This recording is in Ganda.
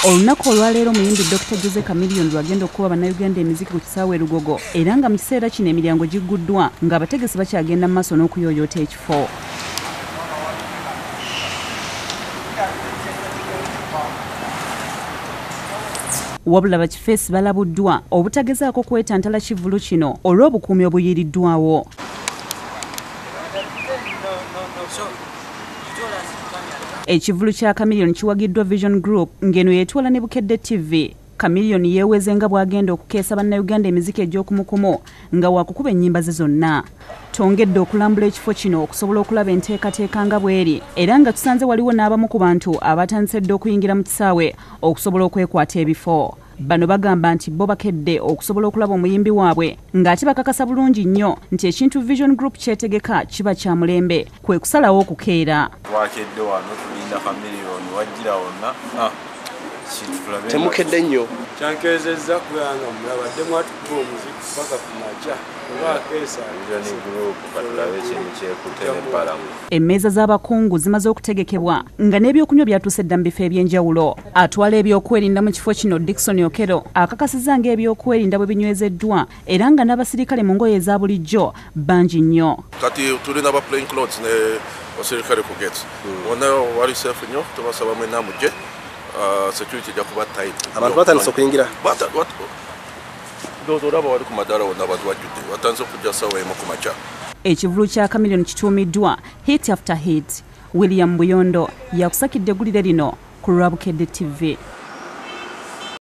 Olunaku olwaleero muyimbi Dr. Jose Chameleon lwagenda okukuba bannayuganda emiziki ku kisaawe Lugogo era nga mu kiseera kino emiryango gigguddwa ng'abategesi bakyagenda mu maaso n'okuyooyoota ekifo. Wabula bakifeesi balabuddwa obutagezaako kwetantala Ekivvulu kino olw'obukuumi obuyiriddwawo. Ekivvulu kya Chameleon kiwagiddwa Vision Group ng'eno yeetwala ne Bukedde TV. Chameleon yeeweze nga bw'agenda okukeesa bannayuganda emiziki egy'okumukumu nga waakukuba ennyimba ze zonna. Twongedde okulambula ekifo kino okusobola okulaba enteekateeka nga bw'eri era nga tusanze waliwo n'abamu ku bantu abatandise dda okuyingira mu kisaawe okusobola okwekwata ebifo. Bano bagamba nti bo bakedde okusobola okulaba omuyimbi waabwe ng'ate bakakasa bulungi nnyo nti ekintu Vision Group kyetegeka kiba kya mulembe kwe kusalawo okukeera. Twakedde wano tulinda Chameleon wajjira wonna. Temukedde nnyo. Kyankezezza kubanga mulabadde mwatukuba omuziki paka ku makya. Emmeeza z'abakungu zimaze okutegekebwa nga n'ebyokunywa byatuuse dda mu bifo eby'enjawulo. Atwala ebyokwerinda mu kifo kino Dickson Okero akakasizza ng'ebyokwerinda bwe binywezeddwa era nga n'abasirikale mu ngoye eza bulijjo bangi nnyo. Kati tulina ba plain clothes ne basirikale ku gates. Wonna wali safe nnyo tubasaba mwena mujje. Security ejja kuba tight. Abantu batandise okuyingira. Ekivvulu kya Chameleon kituumiddwa hit after hit. William Buyondo yakusakidde eggulire lino ku lwa Bukedde TV.